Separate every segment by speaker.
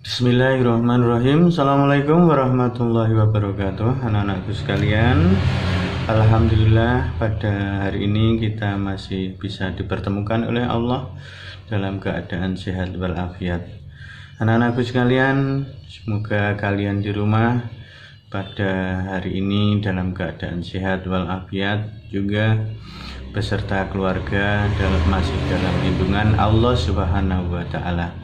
Speaker 1: Bismillahirrahmanirrahim. Assalamualaikum warahmatullahi wabarakatuh. Anak-anakku sekalian, alhamdulillah pada hari ini kita masih bisa dipertemukan oleh Allah dalam keadaan sehat walafiat. Anak-anakku sekalian, semoga kalian di rumah pada hari ini dalam keadaan sehat walafiat, juga beserta keluarga masih dalam lindungan Allah Subhanahu wa taala.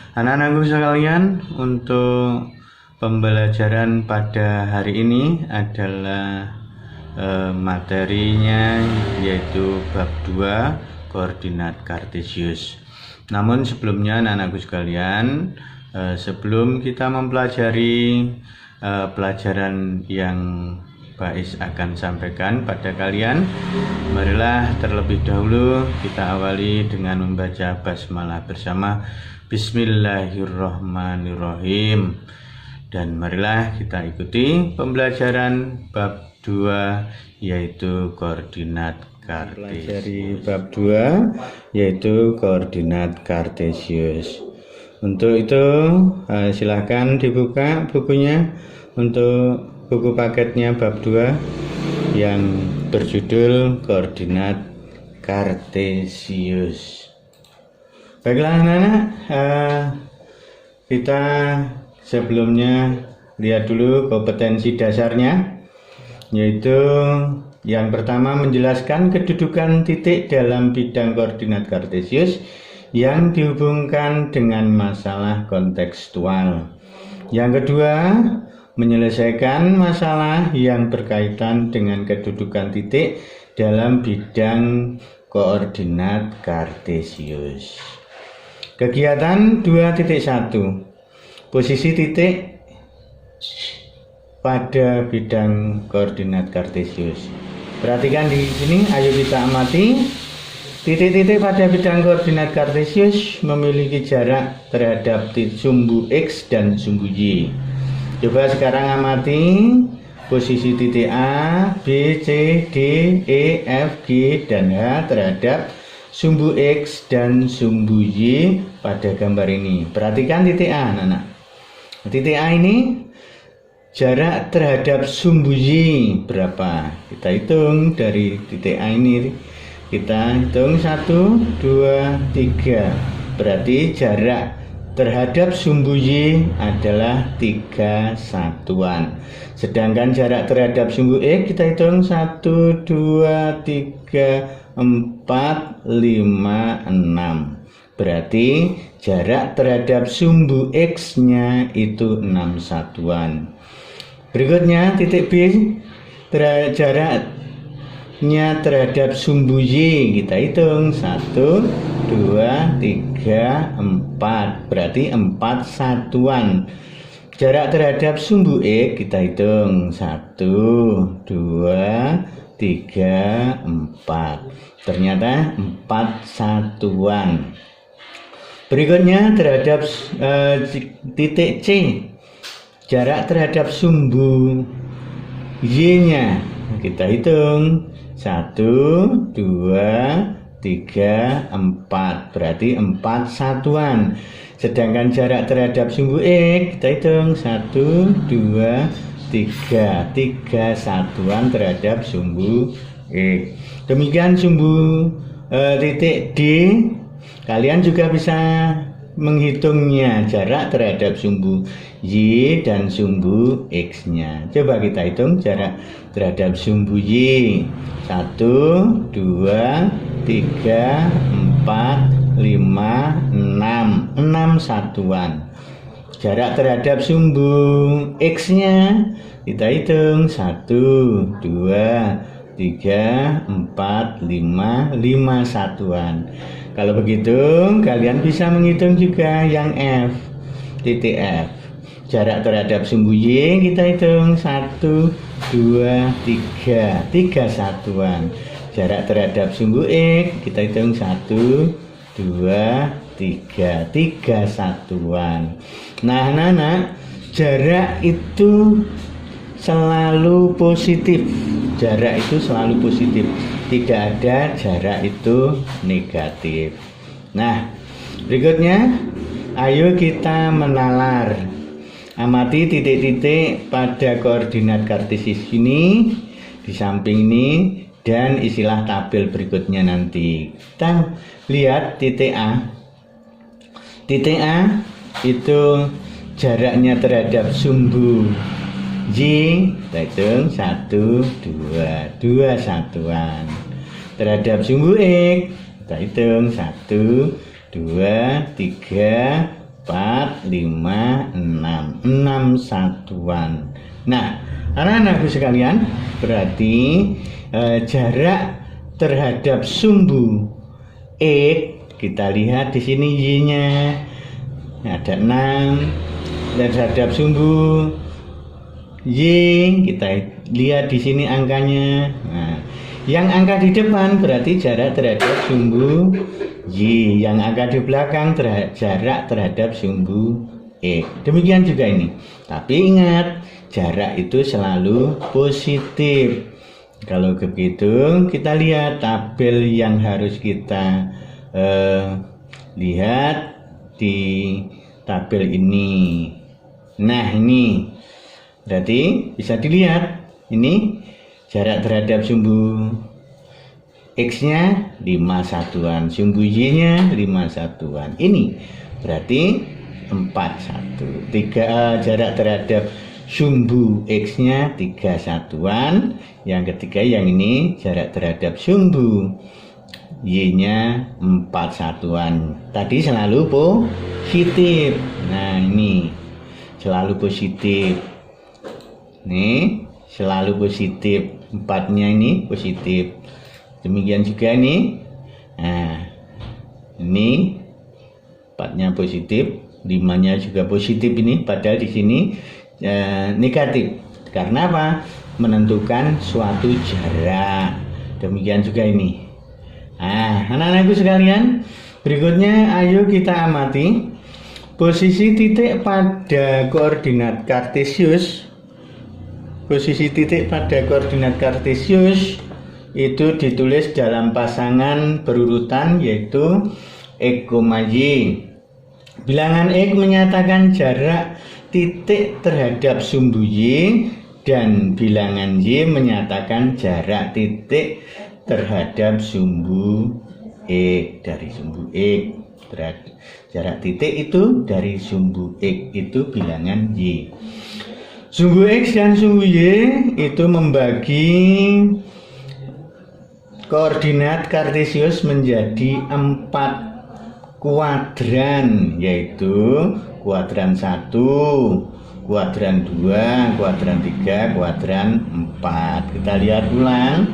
Speaker 1: Anak-anakku sekalian, untuk pembelajaran pada hari ini adalah materinya yaitu bab 2 koordinat kartesius. Namun sebelumnya anak-anakku sekalian, sebelum kita mempelajari pelajaran yang Bais akan sampaikan pada kalian, marilah terlebih dahulu kita awali dengan membaca basmalah bersama. Bismillahirrahmanirrahim. Dan marilah kita ikuti pembelajaran bab 2 yaitu koordinat kartesius. Dari bab 2 yaitu koordinat kartesius. Untuk itu silahkan dibuka bukunya, untuk buku paketnya bab 2 yang berjudul koordinat kartesius. Baiklah anak-anak, kita sebelumnya lihat dulu kompetensi dasarnya, yaitu yang pertama menjelaskan kedudukan titik dalam bidang koordinat kartesius yang dihubungkan dengan masalah kontekstual. Yang kedua, menyelesaikan masalah yang berkaitan dengan kedudukan titik dalam bidang koordinat kartesius. Kegiatan 2.1, posisi titik pada bidang koordinat kartesius. Perhatikan di sini, ayo kita amati. Titik-titik pada bidang koordinat kartesius memiliki jarak terhadap sumbu X dan sumbu Y. Coba sekarang amati posisi titik A, B, C, D, E, F, G, dan H terhadap sumbu X dan sumbu Y pada gambar ini. Perhatikan titik A, anak-anak. Titik A ini jarak terhadap sumbu Y berapa? Kita hitung dari titik A ini. Kita hitung 1, 2, 3. Berarti jarak terhadap sumbu Y adalah 3 satuan. Sedangkan jarak terhadap sumbu X kita hitung 1, 2, 3, 4, 5, 6. Berarti jarak terhadap sumbu X-nya itu 6 satuan. Berikutnya titik B, jaraknya terhadap sumbu Y kita hitung 1, 2, 3, 4. Berarti 4 satuan. Jarak terhadap sumbu X kita hitung 1, 2, 3, 4. Ternyata 4 satuan. Berikutnya terhadap titik C, jarak terhadap sumbu Y-nya kita hitung 1, 2, 3, 4. Berarti 4 satuan. Sedangkan jarak terhadap sumbu X kita hitung 1, 2, 3. 3 satuan terhadap sumbu X. Demikian sumbu titik D. Kalian juga bisa menghitungnya, jarak terhadap sumbu Y dan sumbu X-nya. Coba kita hitung jarak terhadap sumbu Y. 1, 2, 3, 4, 5, 6. 6 satuan. Jarak terhadap sumbu X-nya kita hitung 1, 2, 3, 4, 5. 5 satuan. Kalau begitu kalian bisa menghitung juga yang F, titik F. Jarak terhadap sumbu Y kita hitung 1, 2, 3. 3 satuan. Jarak terhadap sumbu X kita hitung 1, 2, 3. 3 satuan. Nah, anak-anak, jarak itu selalu positif. Jarak itu selalu positif. Tidak ada jarak itu negatif. Nah, berikutnya ayo kita menalar. Amati titik-titik pada koordinat kartesius ini di samping ini dan istilah tabel berikutnya nanti. Kita lihat titik A. Titik A itu jaraknya terhadap sumbu Y, kita hitung 1, 2, 2 satuan. Terhadap sumbu X, kita hitung 1, 2, 3, 4, 5, 6 satuan. Nah, anak-anakku sekalian, berarti jarak terhadap sumbu X, kita lihat di sini Y-nya ada 6, dan terhadap sumbu Y kita lihat di sini angkanya. Nah, yang angka di depan berarti jarak terhadap sumbu Y, yang angka di belakang jarak terhadap sumbu X. Demikian juga ini. Tapi ingat, jarak itu selalu positif. Kalau begitu, kita lihat tabel yang harus kita lihat di tabel ini. Nah, ini berarti bisa dilihat ini jarak terhadap sumbu X-nya 5 satuan, sumbu Y-nya 5 satuan. Ini berarti 41. Jarak terhadap sumbu X-nya 3 satuan. Yang ketiga yang ini jarak terhadap sumbu Y-nya 4 satuan. Tadi selalu positif. Nah, ini selalu positif. Nih, selalu positif. 4-nya ini positif. Demikian juga ini. Nah, ini 4-nya positif, 5-nya juga positif ini, padahal di sini negatif. Karena apa? Menentukan suatu jarak. Demikian juga ini. Nah, anak-anakku sekalian, berikutnya ayo kita amati posisi titik pada koordinat kartesius. Posisi titik pada koordinat kartesius itu ditulis dalam pasangan berurutan, yaitu X, Y. Bilangan X menyatakan jarak titik terhadap sumbu Y, dan bilangan Y menyatakan jarak titik terhadap sumbu X. Dari sumbu X, jarak titik itu dari sumbu X itu bilangan Y. Sumbu X dan sumbu Y itu membagi koordinat kartesius menjadi 4 kuadran, yaitu kuadran 1, kuadran 2, kuadran 3, kuadran 4. Kita lihat ulang.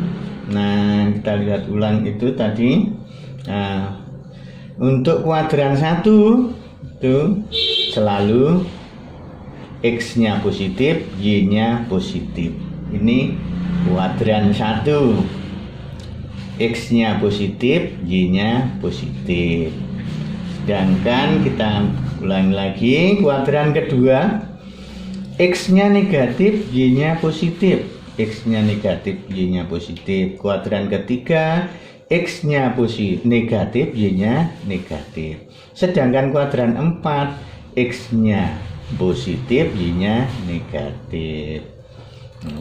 Speaker 1: Nah, kita lihat ulang itu tadi. Nah, untuk kuadran 1 itu selalu X-nya positif, Y-nya positif. Ini kuadran 1. X-nya positif, Y-nya positif. Sedangkan kita ulangi lagi, kuadran kedua, X-nya negatif, Y-nya positif. X-nya negatif, Y-nya positif. Kuadran ketiga, X-nya negatif, Y-nya negatif. Sedangkan kuadran 4, X-nya positif, Y-nya negatif.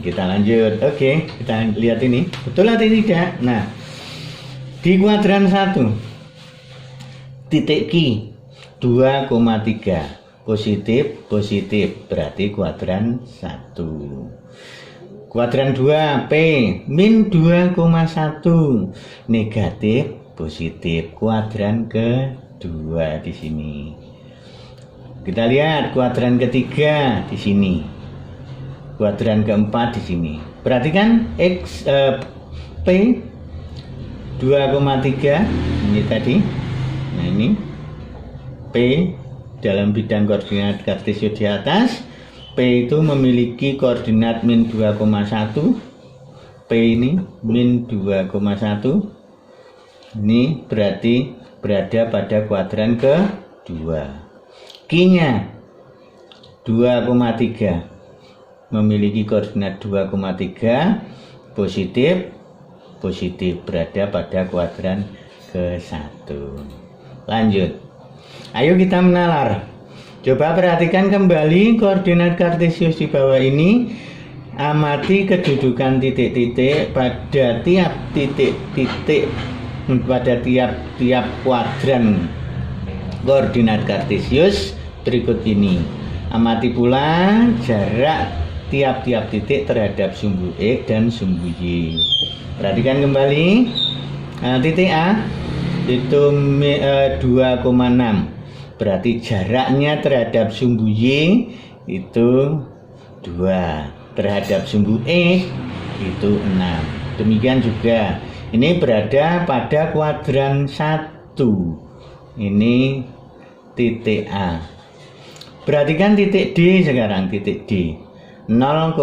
Speaker 1: Kita lanjut. Oke, kita lihat ini. Betul atau tidak? Nah, di kuadran 1 titik Q 2,3 positif, positif, berarti kuadran 1. Kuadran 2 P min 2,1 negatif, positif, kuadran kedua di sini. Kita lihat kuadran ketiga di sini. Kuadran keempat di sini. Perhatikan P 2,3 ini tadi. Nah, ini P dalam bidang koordinat kartesius di atas. P itu memiliki koordinat min 2,1. P ini min 2,1. Ini berarti berada pada kuadran kedua. Q-nya 2,3 memiliki koordinat 2,3, positif, positif, berada pada kuadran ke-1. Lanjut. Ayo kita menalar. Coba perhatikan kembali koordinat kartesius di bawah ini. Amati kedudukan titik-titik pada tiap titik-titik pada tiap kuadran koordinat kartesius berikut ini. Amati pula jarak tiap-tiap titik terhadap sumbu X dan sumbu Y. Perhatikan kembali. Titik A itu 2,6. Berarti jaraknya terhadap sumbu Y itu 2. Terhadap sumbu X itu 6. Demikian juga ini berada pada kuadran 1. Ini titik A. Perhatikan titik D sekarang, titik D 0,4.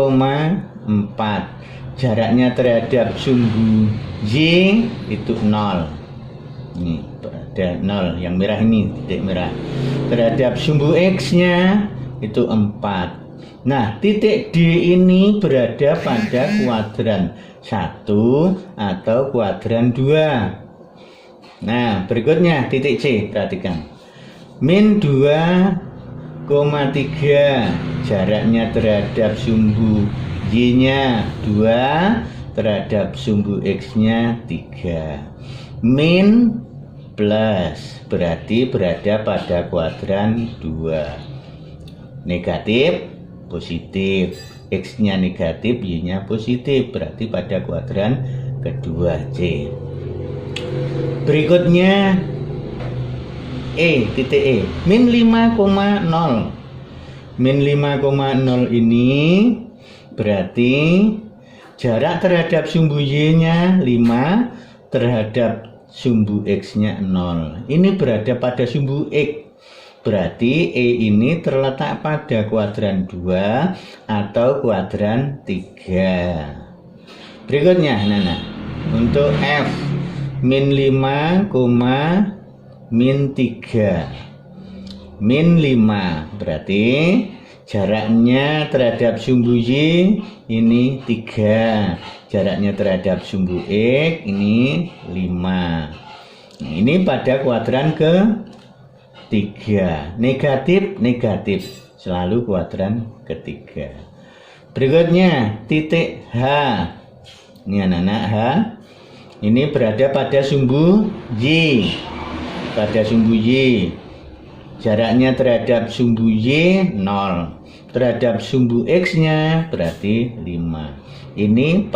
Speaker 1: Jaraknya terhadap sumbu Y itu 0. Ini ada 0, yang merah ini titik merah. Terhadap sumbu X nya itu 4. Nah, titik D ini berada pada kuadran 1 atau kuadran 2. Nah, berikutnya titik C, perhatikan. Min 2,3. Jaraknya terhadap sumbu Y-nya 2, terhadap sumbu X-nya 3. Min plus berarti berada pada kuadran 2. Negatif, positif. X-nya negatif, Y-nya positif, berarti pada kuadran kedua C. Berikutnya titik E, min 5,0. Min 5,0 ini berarti jarak terhadap sumbu Y-nya 5, terhadap sumbu X-nya 0. Ini berada pada sumbu X. Berarti E ini terletak pada kuadran 2 atau kuadran 3. Berikutnya, untuk F min 5, min 3. Min 5 berarti jaraknya terhadap sumbu Y ini 3. Jaraknya terhadap sumbu X ini 5. Ini pada kuadran ke 3. Negatif, selalu kuadran ketiga. Berikutnya titik H. Ini anak-anak H. Ini berada pada sumbu Y. Pada sumbu Y. Jaraknya terhadap sumbu Y 0. Terhadap sumbu X-nya berarti 5. Ini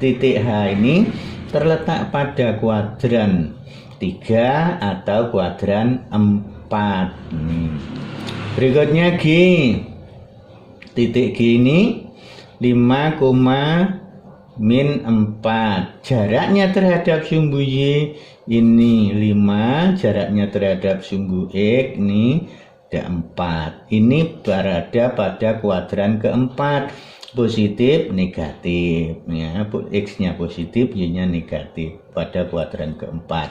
Speaker 1: titik H ini terletak pada kuadran 3 atau kuadran 4. Berikutnya G. Titik G ini 5, min 4. Jaraknya terhadap sumbu Y ini 5. Jaraknya terhadap sumbu X ini ada 4. Ini berada pada kuadran keempat. Positif, negatif. Ya, X-nya positif, Y-nya negatif pada kuadran keempat.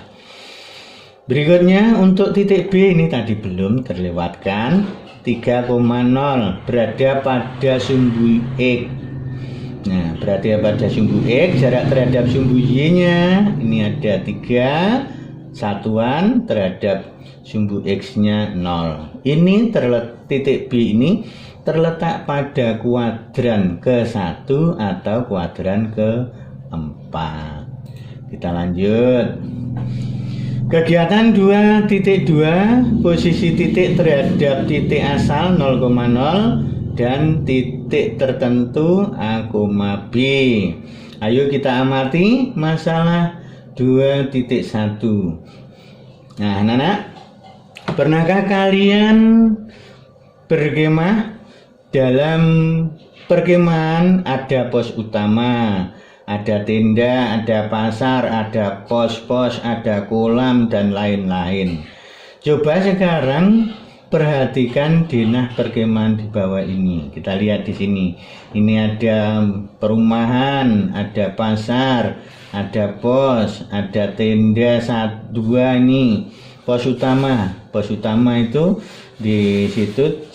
Speaker 1: Berikutnya untuk titik B ini tadi belum terlewatkan. 3,0 berada pada sumbu X. Nah, berada pada sumbu X, jarak terhadap sumbu Y-nya ini ada 3 satuan, terhadap sumbu X-nya 0. Ini titik B ini terletak pada kuadran ke-1 atau kuadran ke-4. Kita lanjut. Kegiatan 2.2, posisi titik terhadap titik asal 0,0 dan titik tertentu A, B. Ayo kita amati masalah 2.1. Nah, anak-anak, pernahkah kalian berkemah? Dalam perkemahan ada pos utama, ada tenda, ada pasar, ada pos-pos, ada kolam, dan lain-lain. Coba sekarang perhatikan denah perkemahan di bawah ini. Kita lihat di sini. Ini ada perumahan, ada pasar, ada pos, ada tenda 1, 2 ini. Pos utama. Pos utama itu di situ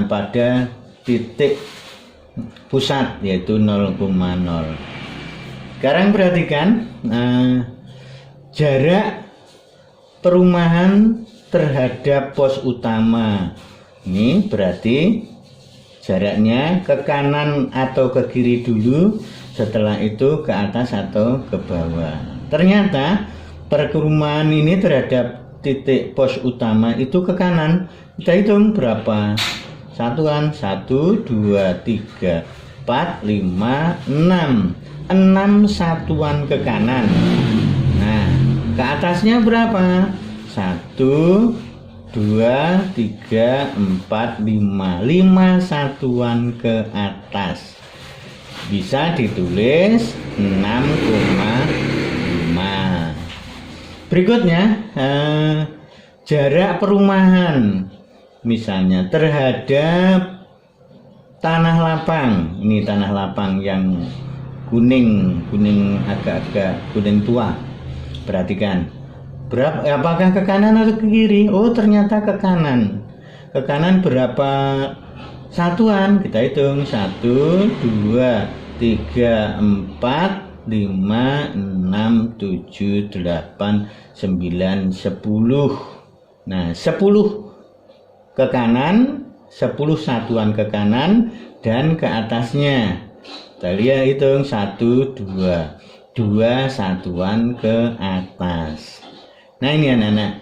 Speaker 1: pada titik pusat yaitu 0,0. Sekarang perhatikan jarak perumahan terhadap pos utama. Ini berarti jaraknya ke kanan atau ke kiri dulu, setelah itu ke atas atau ke bawah. Ternyata perkemahan ini terhadap titik pos utama itu ke kanan. Kita hitung berapa satuan? 1, 2, 3, 4, 5, 6. 6 satuan ke kanan. Nah, ke atasnya berapa? 1, 2, 3, 4, 5. 5 satuan ke atas. Bisa ditulis 6,5. Berikutnya, jarak perumahan. Misalnya terhadap tanah lapang. Ini tanah lapang yang kuning agak-agak kuning tua. Perhatikan. Apakah ke kanan atau ke kiri? Oh, ternyata ke kanan. Ke kanan berapa satuan? Kita hitung 1, 2, 3, 4, 5, 6, 7, 8, 9, 10. Nah, 10 ke kanan, 10 satuan ke kanan dan ke atasnya. Kita lihat hitung 1, 2. 2 satuan ke atas. Nah, ini anak-anak.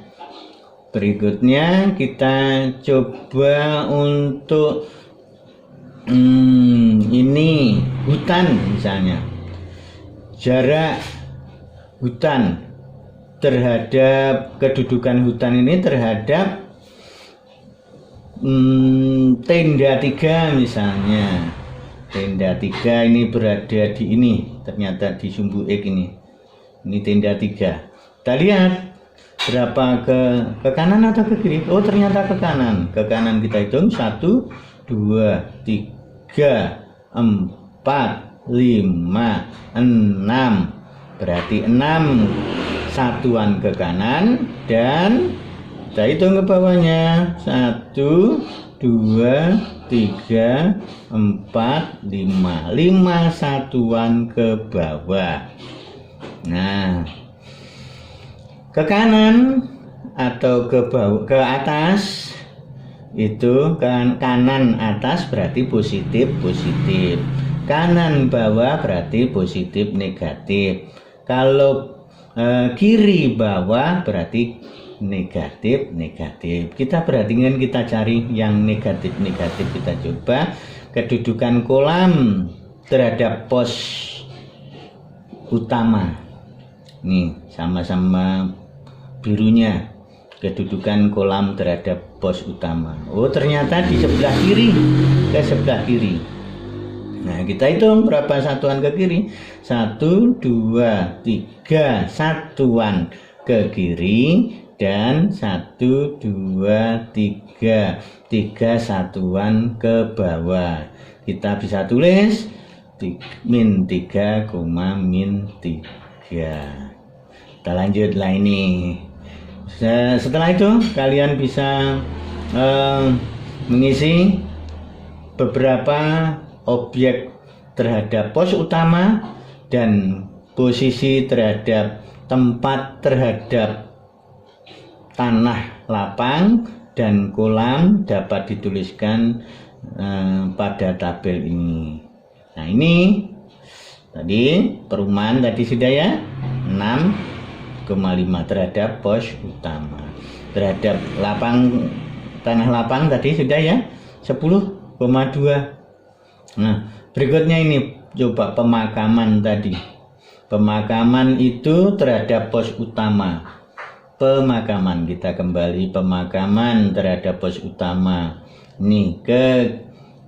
Speaker 1: Berikutnya kita coba untuk ini hutan misalnya. Jarak hutan terhadap kedudukan hutan ini terhadap tenda 3 misalnya. Tenda 3 ini berada di ini, ternyata di Sumbu X ini. Ini tenda 3. Kita lihat berapa ke kanan atau ke kiri? Oh, ternyata ke kanan. Ke kanan kita hitung 1, 2, 3, 4, 5, 6. Berarti 6 satuan ke kanan dan kita hitung ke bawahnya 1, 2, 3, 4, 5. 5 satuan ke bawah. Nah, ke kanan atau ke bawah, ke atas itu kan kanan atas berarti positif. Kanan bawah berarti positif negatif. Kalau kiri bawah berarti negatif. Kita perhatikan, kita cari yang negatif. Kita coba kedudukan kolam terhadap pos utama. Nih, sama-sama birunya. Kedudukan kolam terhadap pos utama. Oh, ternyata di sebelah kiri. Ke sebelah kiri. Nah, kita hitung berapa satuan ke kiri. 1, 2, 3 satuan ke kiri dan 1, 2, 3 satuan ke bawah. Kita bisa tulis min 3, min 3. Kita lanjutlah ini. Setelah itu kalian bisa mengisi beberapa objek terhadap pos utama dan posisi terhadap tempat terhadap tanah lapang dan kolam dapat dituliskan pada tabel ini. Nah, ini tadi perumahan tadi sudah ya, 6,5 terhadap pos utama. Terhadap tanah lapang tadi sudah ya, 10,2. Nah, berikutnya ini coba pemakaman tadi. Pemakaman itu terhadap pos utama. Pemakaman, kita kembali pemakaman terhadap pos utama. Nih, ke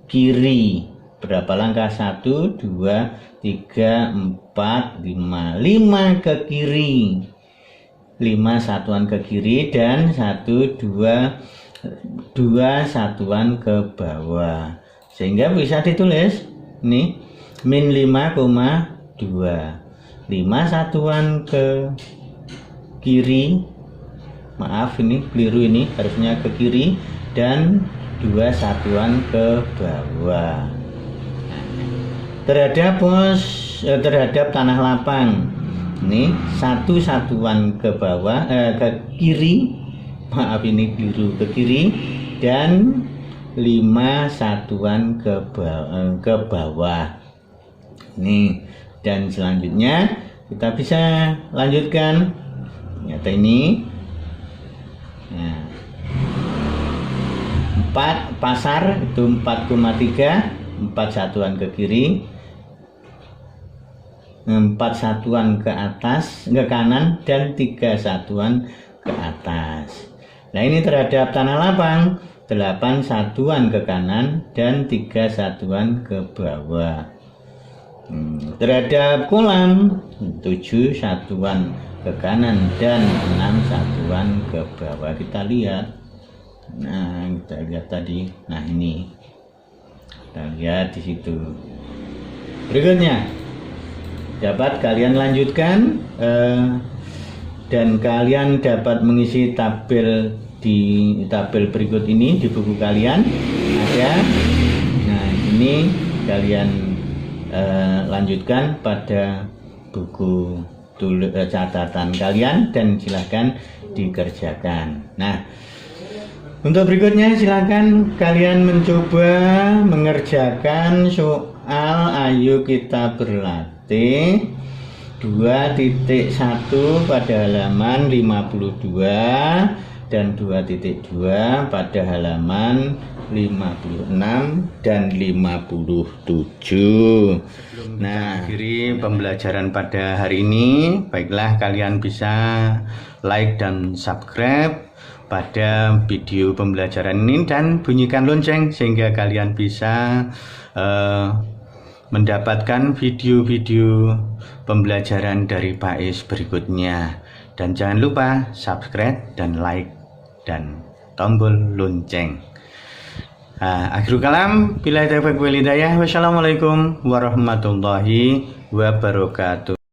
Speaker 1: kiri berapa langkah? 1, 2, 3, 4, 5. 5 ke kiri. 5 satuan ke kiri dan 1, 2 satuan ke bawah. Sehingga bisa ditulis nih min 5,2. 5 satuan ke kiri. Maaf, ini keliru, ini harusnya ke kiri dan 2 satuan ke bawah. Terhadap terhadap tanah lapang. Ini 1 satuan ke bawah, ke kiri, maaf ini keliru, ke kiri, dan 5 satuan ke bawah. Nih, dan selanjutnya kita bisa lanjutkan ternyata ini. Nah, 4 pasar itu 4,3, 4 satuan ke kiri, 4 satuan ke atas, ke kanan, dan 3 satuan ke atas. Nah, ini terhadap tanah lapang 8 satuan ke kanan dan 3 satuan ke bawah. Terhadap kolam 7 satuan ke kanan dan 6 satuan ke bawah. Kita lihat. Nah, kita lihat tadi. Nah, ini kita lihat di situ. Berikutnya dapat kalian lanjutkan dan kalian dapat mengisi tabel di tabel berikut ini di buku kalian ada. Nah, ini kalian lanjutkan pada buku catatan kalian dan silahkan dikerjakan. Nah, untuk berikutnya silahkan kalian mencoba mengerjakan soal Ayo Kita Berlatih 2.1 pada halaman 52 dan 2.2 pada halaman 56 dan 57. Nah, akhiri pembelajaran pada hari ini. Baiklah, kalian bisa like dan subscribe pada video pembelajaran ini dan bunyikan lonceng sehingga kalian bisa mendapatkan video-video pembelajaran dari Pak Is berikutnya. Dan jangan lupa subscribe dan like dan tombol lonceng. Akhirul kalam, billahi taufiq wal hidayah. Wassalamualaikum warahmatullahi wabarakatuh.